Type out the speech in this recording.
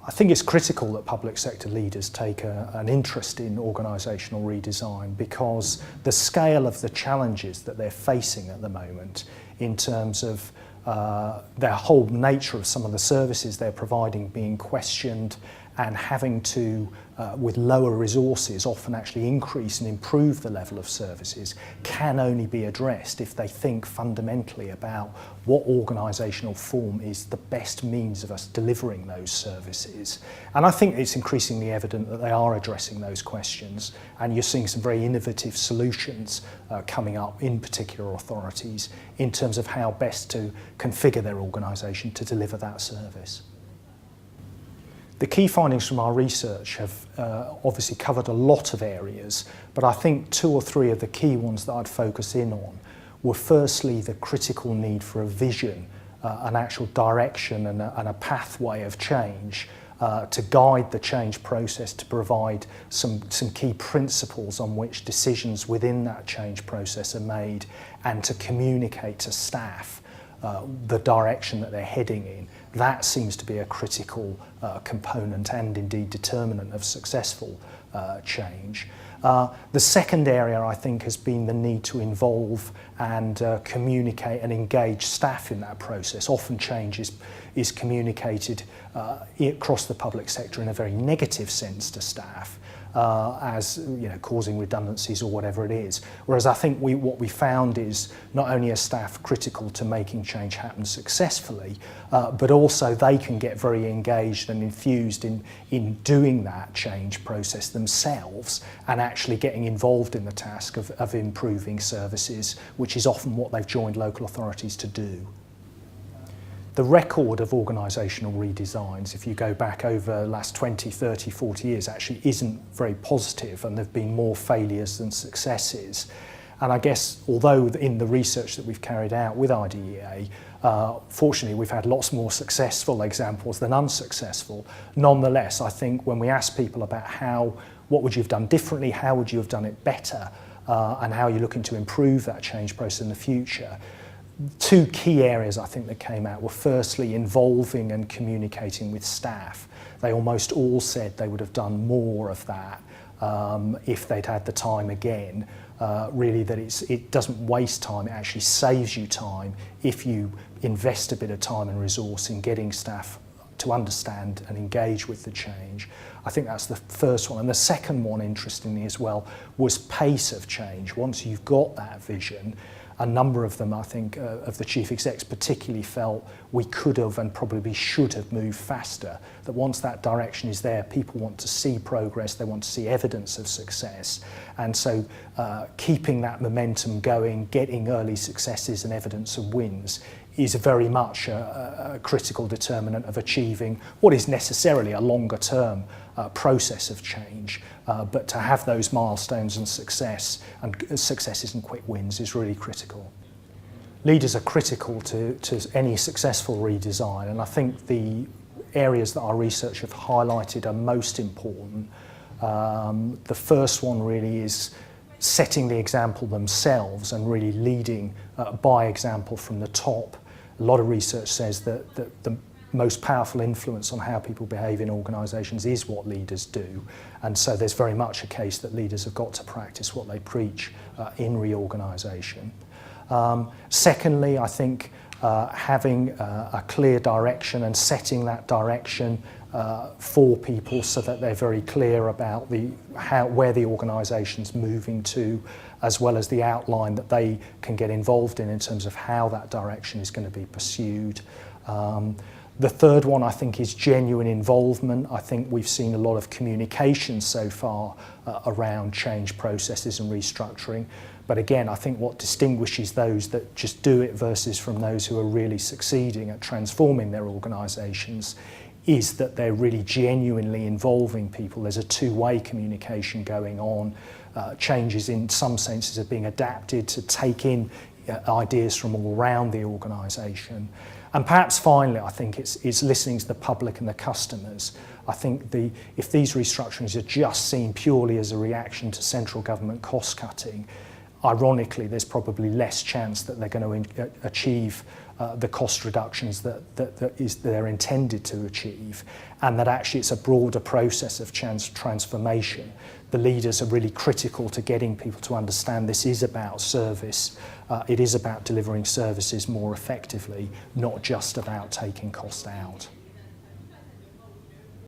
I think it's critical that public sector leaders take an interest in organisational redesign, because the scale of the challenges that they're facing at the moment in terms of their whole nature of some of the services they're providing being questioned, and having to, with lower resources, often actually increase and improve the level of services, can only be addressed if they think fundamentally about what organisational form is the best means of us delivering those services. And I think it's increasingly evident that they are addressing those questions, and you're seeing some very innovative solutions coming up in particular authorities in terms of how best to configure their organisation to deliver that service. The key findings from our research have obviously covered a lot of areas, but I think 2 or 3 of the key ones that I'd focus in on were firstly the critical need for a vision, an actual direction and a pathway of change to guide the change process, to provide some key principles on which decisions within that change process are made, and to communicate to staff the direction that they're heading in. That seems to be a critical component and indeed determinant of successful change. The second area, I think, has been the need to involve and communicate and engage staff in that process. Often change is communicated across the public sector in a very negative sense to staff, as causing redundancies or whatever it is. Whereas I think what we found is not only are staff critical to making change happen successfully, but also they can get very engaged and enthused in doing that change process themselves and actually getting involved in the task of improving services, which is often what they've joined local authorities to do. The record of organisational redesigns, if you go back over the last 20, 30, 40 years, actually isn't very positive, and there have been more failures than successes. And I guess, although in the research that we've carried out with IDEA, fortunately we've had lots more successful examples than unsuccessful, nonetheless, I think when we ask people about what would you have done differently, how would you have done it better, and how you're looking to improve that change process in the future, 2 key areas I think that came out were firstly involving and communicating with staff. They almost all said they would have done more of that if they'd had the time again. Really that it doesn't waste time, it actually saves you time if you invest a bit of time and resource in getting staff to understand and engage with the change. I think that's the first one. And the second one, interestingly as well, was pace of change. Once you've got that vision, a number of them, I think, of the chief execs particularly felt we could have and probably should have moved faster. That once that direction is there, people want to see progress, they want to see evidence of success. And so keeping that momentum going, getting early successes and evidence of wins is very much a critical determinant of achieving what is necessarily a longer term process of change, but to have those milestones and successes and quick wins is really critical. Leaders are critical to any successful redesign, and I think the areas that our research have highlighted are most important. The first one really is setting the example themselves and really leading by example from the top. A lot of research says that the most powerful influence on how people behave in organisations is what leaders do, and so there's very much a case that leaders have got to practice what they preach in reorganisation. Secondly, I think having a clear direction and setting that direction for people so that they're very clear about where the organisation's moving to, as well as the outline that they can get involved in terms of how that direction is going to be pursued. The third one, I think, is genuine involvement. I think we've seen a lot of communication so far around change processes and restructuring. But again, I think what distinguishes those that just do it versus from those who are really succeeding at transforming their organisations is that they're really genuinely involving people. There's a two-way communication going on. Changes in some senses are being adapted to take in ideas from all around the organisation. And perhaps finally, I think it's listening to the public and the customers. I think if these restructurings are just seen purely as a reaction to central government cost cutting, ironically, there's probably less chance that they're going to achieve the cost reductions that they're intended to achieve, and that actually it's a broader process of transformation. The leaders are really critical to getting people to understand this is about service, it is about delivering services more effectively, not just about taking cost out.